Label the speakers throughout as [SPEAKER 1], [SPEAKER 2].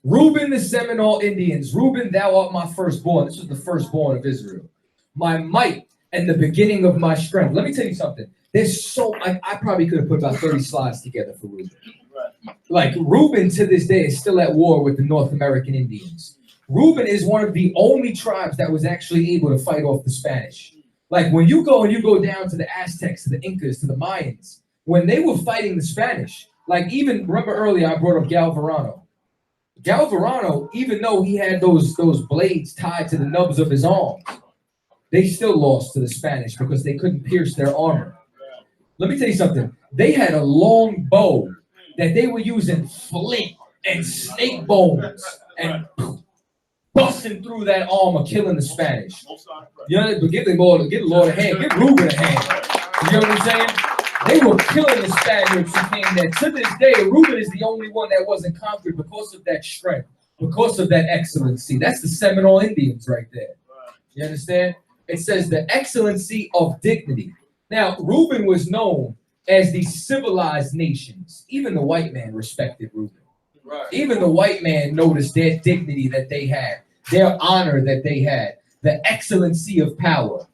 [SPEAKER 1] Reuben, the Seminole Indians. Reuben, thou art my firstborn. This was the firstborn of Israel. My might and the beginning of my strength. Let me tell you something. There's so, I probably could have put about 30 slides together for Reuben. Like, Reuben to this day is still at war with the North American Indians. Reuben is one of the only tribes that was actually able to fight off the Spanish. Like, when you go down to the Aztecs, to the Incas, to the Mayans, when they were fighting the Spanish, like, even, remember earlier I brought up Galvarano. Galvarano, even though he had those blades tied to the nubs of his arms, they still lost to the Spanish because they couldn't pierce their armor. Let me tell you something. They had a long bow that they were using flint and snake bones and busting through that armor, killing the Spanish. You know, but give the Lord a hand. Give Reuben a hand. You know what I'm saying? They were killing the Spaniards who came there. To this day, Reuben is the only one that wasn't conquered because of that strength, because of that excellency. That's the Seminole Indians right there. You understand? It says the excellency of dignity. Now, Reuben was known as the civilized nations. Even the white man respected Reuben. Right. Even the white man noticed their dignity that they had, their honor that they had, the excellency of power.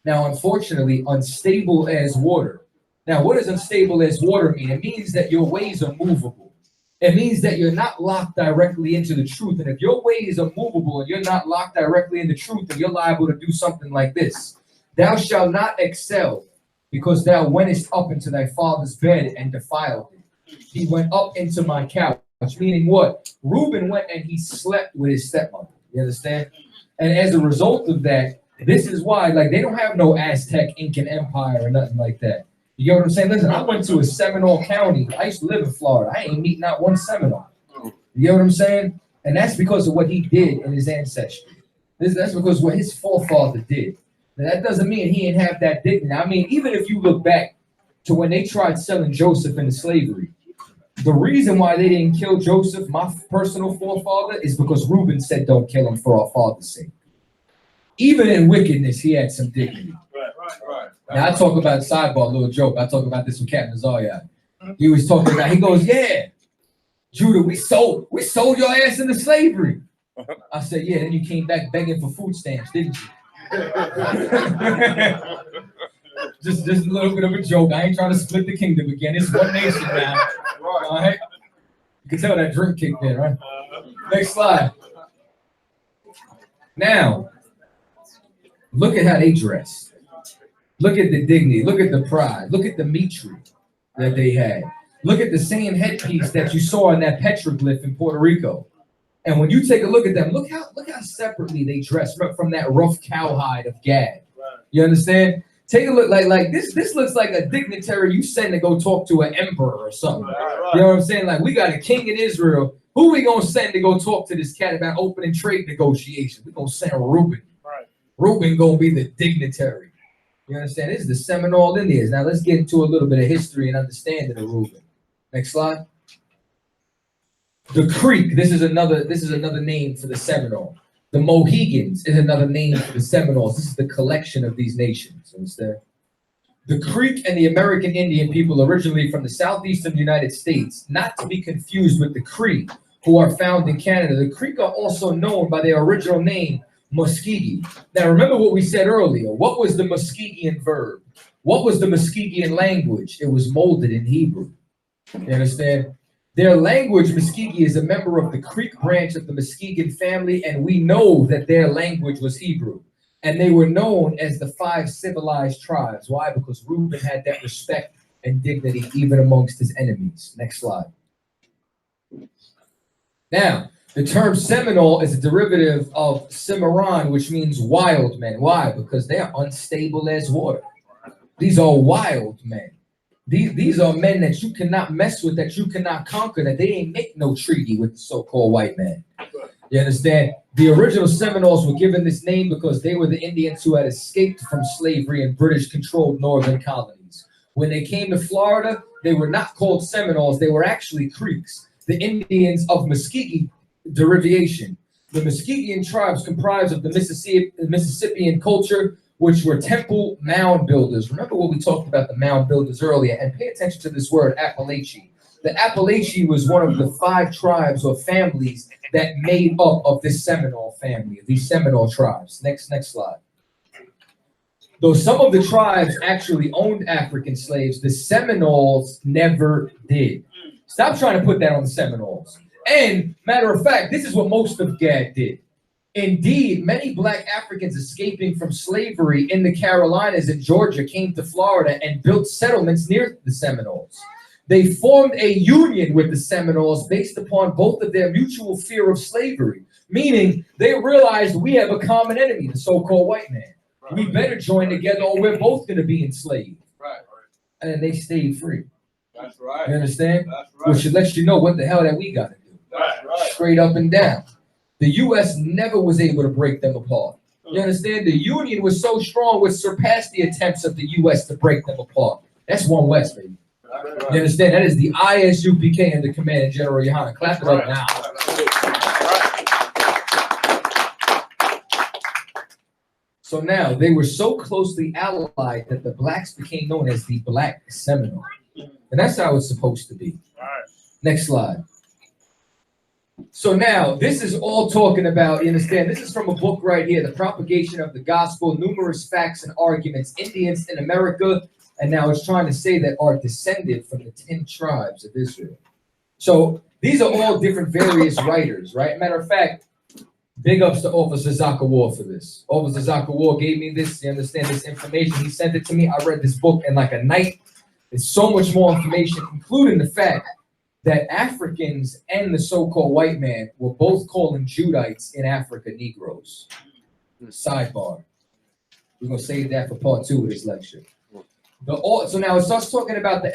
[SPEAKER 1] Now, unfortunately, unstable as water. Now, what does unstable as water mean? It means that your ways are movable. It means that you're not locked directly into the truth. And if your ways are movable and you're not locked directly in the truth, then you're liable to do something like this. Thou shalt not excel, because thou wentest up into thy father's bed and defiled it. He went up into my couch. Meaning what? Reuben went and he slept with his stepmother. You understand? And as a result of that, this is why, like, they don't have no Aztec, Incan Empire or nothing like that. You get what I'm saying? Listen, I went to a Seminole County. I used to live in Florida. I ain't meet not one Seminole. You get what I'm saying? And that's because of what he did in his ancestry. That's because what his forefather did. Now, that doesn't mean he didn't have that dignity. I mean, even if you look back to when they tried selling Joseph into slavery, the reason why they didn't kill Joseph, my personal forefather, is because Reuben said, don't kill him for our father's sake. Even in wickedness, he had some dignity. Right. Now, I talk about, sidebar, little joke. I talk about this with Captain Chaataza. He was talking about, he goes, yeah, Judah, we sold your ass into slavery. I said, yeah, then you came back begging for food stamps, didn't you? just a little bit of a joke. I ain't trying to split the kingdom again. It's one nation now. All right. You can tell that drink kicked in, right? Next slide. Now, look at how they dress. Look at the dignity. Look at the pride. Look at the mitre that they had. Look at the same headpiece that you saw in that petroglyph in Puerto Rico. And when you take a look at them, look how separately they dress from that rough cowhide of Gad. You understand? Take a look, like this looks like a dignitary you send to go talk to an emperor or something. You know what I'm saying? Like, we got a king in Israel. Who we gonna send to go talk to this cat about opening trade negotiations? We gonna send Reuben. Reuben gonna be the dignitary. You understand? This is the Seminole Indians. Now let's get into a little bit of history and understanding of Reuben. Next slide. The Creek. This is another name for the Seminole. The Mohegans is another name for the Seminoles. This is the collection of these nations. Understand? The Creek and the American Indian people originally from the southeastern United States, not to be confused with the Cree, who are found in Canada. The Creek are also known by their original name, Muscogee. Now, remember what we said earlier. What was the Muskegean verb? What was the Muskegean language? It was molded in Hebrew. You understand? Their language, Muscogee, is a member of the Creek branch of the Muskegean family, and we know that their language was Hebrew. And they were known as the 5 civilized tribes. Why? Because Reuben had that respect and dignity even amongst his enemies. Next slide. Now, the term Seminole is a derivative of Cimarron, which means wild men. Why? Because they are unstable as water. These are wild men. These are men that you cannot mess with, that you cannot conquer, that they ain't make no treaty with the so-called white man. You understand? The original Seminoles were given this name because they were the Indians who had escaped from slavery in British-controlled northern colonies. When they came to Florida, they were not called Seminoles. They were actually Creeks, the Indians of Muscogee derivation. The Muskegean tribes comprised of the Mississippian culture, which were temple mound builders. Remember what we talked about the mound builders earlier, and pay attention to this word, Appalachian. The Appalachian was one of the 5 tribes or families that made up of this Seminole family, these Seminole tribes. Next slide. Though some of the tribes actually owned African slaves, the Seminoles never did. Stop trying to put that on the Seminoles. And matter of fact, this is what most of Gad did. Indeed, many black Africans escaping from slavery in the Carolinas and Georgia came to Florida and built settlements near the Seminoles. They formed a union with the Seminoles based upon both of their mutual fear of slavery, meaning they realized we have a common enemy, the so-called white man. We better join together or we're both going to be enslaved. Right. And they stayed free. That's right. You understand? That's right. Which lets you know what the hell that we got to do. That's right. Straight up and down. The U.S. never was able to break them apart. You understand? The Union was so strong, it surpassed the attempts of the U.S. to break them apart. That's one West, baby. Right. You understand? That is the I.S.U.P.K and the Commandant General YAHANNA. Clap it up now. So now they were so closely allied that the blacks became known as the Black Seminole. And that's how it's supposed to be. Next slide. So now this is all talking about, you understand, this is from a book right here, The Propagation of the Gospel, Numerous Facts and Arguments, Indians in America. And now it's trying to say that are descended from the 10 tribes of Israel. So these are all different various writers, right? Matter of fact, big ups to Officer Zakawar for this. Officer Zakawar gave me this, you understand, this information. He sent it to me. I read this book in like a night. There's so much more information, including the fact that Africans and the so-called white man were both calling Judites in Africa Negroes. Sidebar. We're going to save that for part 2 of this lecture. So now it starts talking about it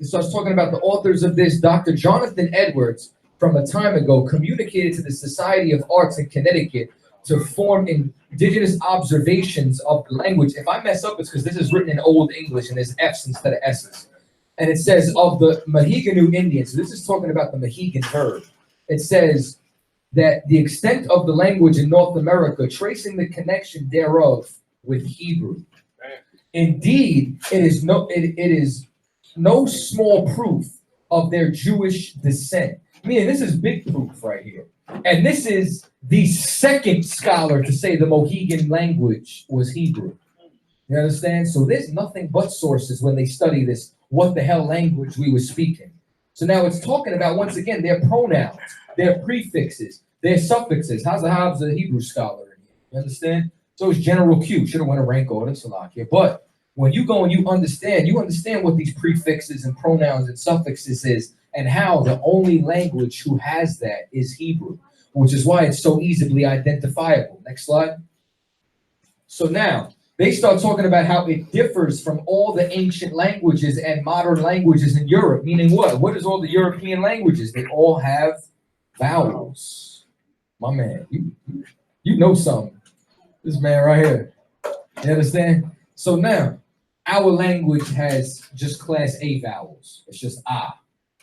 [SPEAKER 1] starts talking about the authors of this. Dr. Jonathan Edwards, from a time ago, communicated to the Society of Arts in Connecticut to form indigenous observations of the language. If I mess up, it's because this is written in Old English and there's F's instead of S's. And it says of the Mahiganu Indians. So this is talking about the Mohegan verb. It says that the extent of the language in North America, tracing the connection thereof with Hebrew. Indeed, it is no small proof of their Jewish descent. Meaning, this is big proof right here. And this is the second scholar to say the Mohegan language was Hebrew. You understand? So there's nothing but sources when they study this, what the hell language we were speaking. So now it's talking about, once again, their pronouns, their prefixes, their suffixes. Hobbs a Hebrew scholar. You understand? So it's General Q. Should have won a rank order, Salakia. But when you go and you understand what these prefixes and pronouns and suffixes is, and how the only language who has that is Hebrew, which is why it's so easily identifiable. Next slide. So now they start talking about how it differs from all the ancient languages and modern languages in Europe. Meaning what? What is all the European languages? They all have vowels. My man, you know something. This man right here. You understand? So now our language has just class A vowels. It's just ah.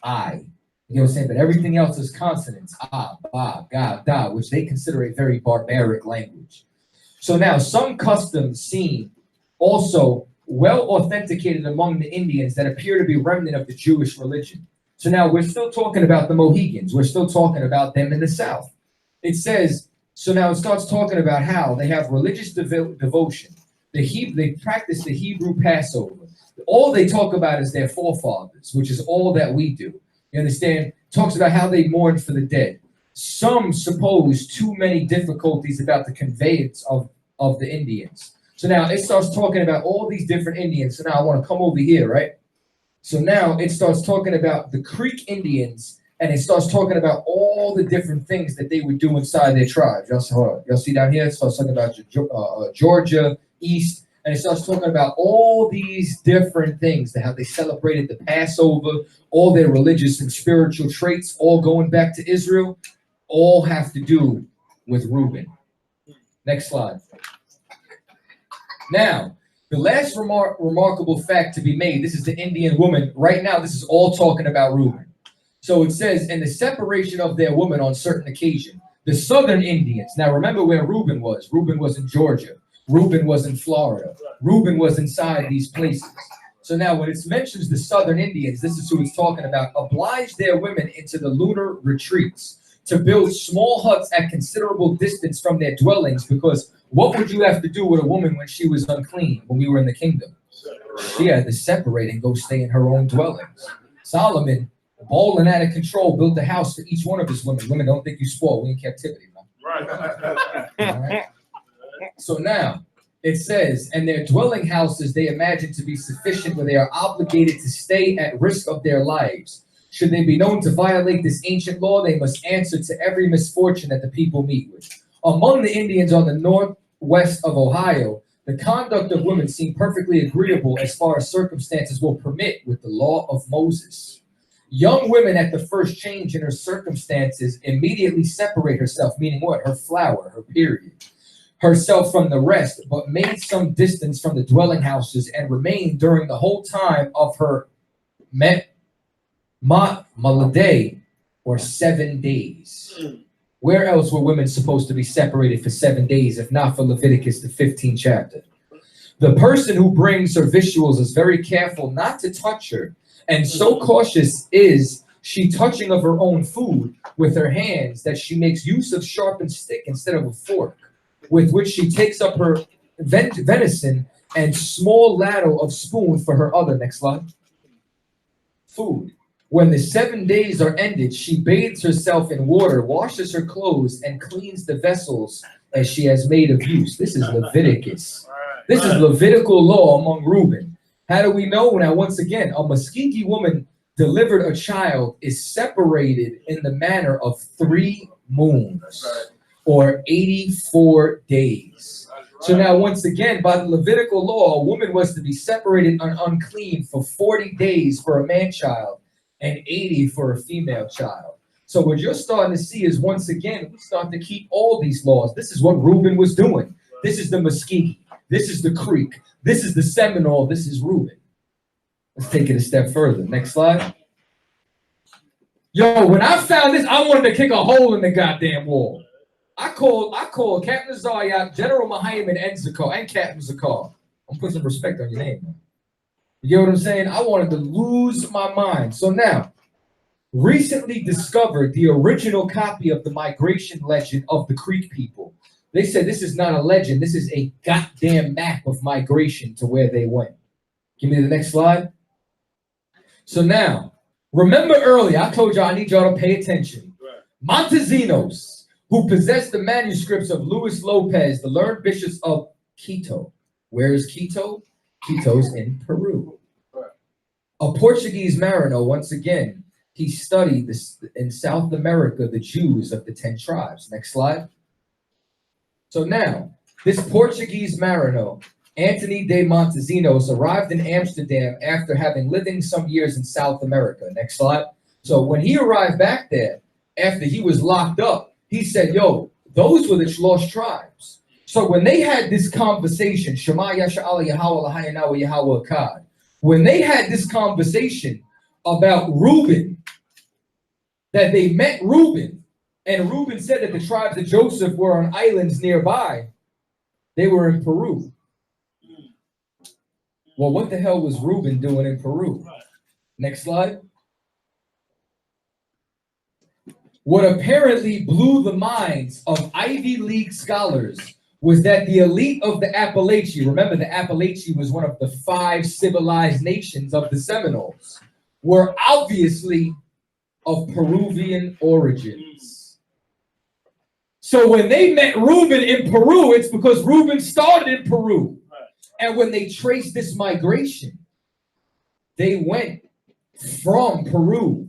[SPEAKER 1] I, you know what I'm saying? But everything else is consonants. Ah, ba, ga, da, which they consider a very barbaric language. So now some customs seem also well authenticated among the Indians that appear to be remnant of the Jewish religion. So now we're still talking about the Mohegans. We're still talking about them in the South. It says, so now it starts talking about how they have religious devotion. They practice the Hebrew Passover. All they talk about is their forefathers, which is all that we do. You understand? Talks about how they mourn for the dead. Some suppose too many difficulties about the conveyance of the Indians. So now it starts talking about all these different Indians. So now I want to come over here, right? So now it starts talking about the Creek Indians, and it starts talking about all the different things that they would do inside their tribes. Y'all see down here? It starts talking about Georgia, East. And it starts talking about all these different things, how they celebrated the Passover, all their religious and spiritual traits, all going back to Israel, all have to do with Reuben. Next slide. Now, the last remarkable fact to be made, this is the Indian woman. Right now, this is all talking about Reuben. So it says, in the separation of their woman on certain occasion, the Southern Indians. Now, remember where Reuben was. Reuben was in Georgia. Reuben was in Florida. Reuben was inside these places. So now when it mentions the Southern Indians, this is who it's talking about, oblige their women into the lunar retreats to build small huts at considerable distance from their dwellings, because what would you have to do with a woman when she was unclean, when we were in the kingdom? She had to separate and go stay in her own dwellings. Solomon, bold and out of control, built a house for each one of his women. Women, don't think you spoil. We in captivity, man.
[SPEAKER 2] Right.
[SPEAKER 1] All right. So now it says, and their dwelling houses they imagine to be sufficient, where they are obligated to stay at risk of their lives. Should they be known to violate this ancient law, they must answer to every misfortune that the people meet with. Among the Indians on the northwest of Ohio, the conduct of women seemed perfectly agreeable as far as circumstances will permit with the law of Moses. Young women at the first change in her circumstances immediately separate herself, meaning what? Her flower, her period, herself from the rest, but made some distance from the dwelling houses and remained during the whole time of her Malade, or 7 days. Where else were women supposed to be separated for 7 days, if not for Leviticus, the 15th chapter? The person who brings her victuals is very careful not to touch her, and so cautious is she touching of her own food with her hands that she makes use of sharpened stick instead of a fork, with which she takes up her venison and small ladle of spoon for her other, next slide, food. When the 7 days are ended, she bathes herself in water, washes her clothes, and cleans the vessels as she has made of use. This is Leviticus. This is Levitical law among Reuben. How do we know? Now, once again, a Muskegee woman delivered a child is separated in the manner of 3 moons, or 84 days. So now, once again, by the Levitical law, a woman was to be separated and unclean for 40 days for a man-child and 80 for a female child. So what you're starting to see is, once again, we start to keep all these laws. This is what Reuben was doing. This is the Muskegee. This is the Creek. This is the Seminole. This is Reuben. Let's take it a step further. Next slide. Yo, when I found this, I wanted to kick a hole in the goddamn wall. I called Captain Chaataza, General Mahayim, and Isupk, and Captain Zakar. I'm putting some respect on your name, man. You get what I'm saying? I wanted to lose my mind. So now, recently discovered the original copy of the migration legend of the Creek people. They said this is not a legend. This is a goddamn map of migration to where they went. Give me the next slide. So now, remember earlier, I told y'all I need y'all to pay attention. Montesinos, who possessed the manuscripts of Luis Lopez, the learned bishops of Quito. Where is Quito? Quito's in Peru. A Portuguese mariner, once again, he studied this in South America, the Jews of the 10 tribes. Next slide. So now, this Portuguese mariner, Antony de Montesinos, arrived in Amsterdam after having lived some years in South America. Next slide. So when he arrived back there, after he was locked up, he said, yo, those were the lost tribes. So when they had this conversation, Shema Yasha'Allah Yahweh Lahayanawa Yahweh Akkad, when they had this conversation about Reuben, that they met Reuben, and Reuben said that the tribes of Joseph were on islands nearby, they were in Peru. Well, what the hell was Reuben doing in Peru? Next slide. What apparently blew the minds of Ivy League scholars was that the elite of the Appalachia, remember the Appalachia was one of the 5 civilized nations of the Seminoles, were obviously of Peruvian origins. So when they met Reuben in Peru, it's because Reuben started in Peru. And when they traced this migration, they went from Peru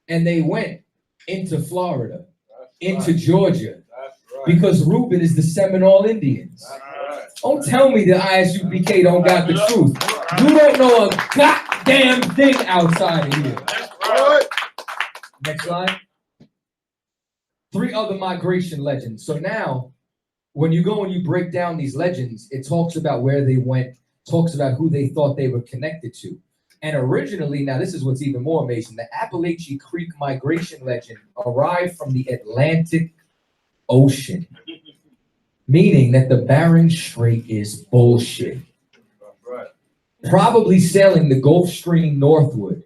[SPEAKER 1] and they went into Florida, into Georgia, because Reuben is the Seminole Indians. Don't tell me the I.S.U.P.K don't got the truth. You don't know a goddamn thing outside of here. Next slide. 3 other migration legends. So now, when you go and you break down these legends, it talks about where they went, talks about who they thought they were connected to. And originally, now this is what's even more amazing, the Appalachian Creek migration legend arrived from the Atlantic Ocean, meaning that the Bering Strait is bullshit. probably sailing the Gulf Stream northward.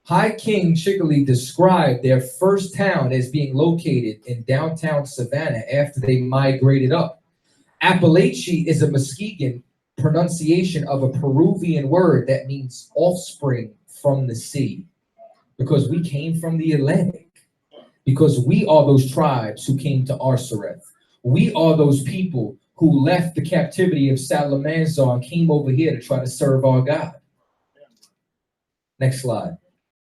[SPEAKER 1] High King Chickalee described their first town as being located in downtown Savannah after they migrated up. Appalachia is a Muskegon pronunciation of a Peruvian word that means offspring from the sea, because we came from the Atlantic, because we are those tribes who came to Arsareth. We are those people who left the captivity of Salamanzar and came over here to try to serve our God. Next slide.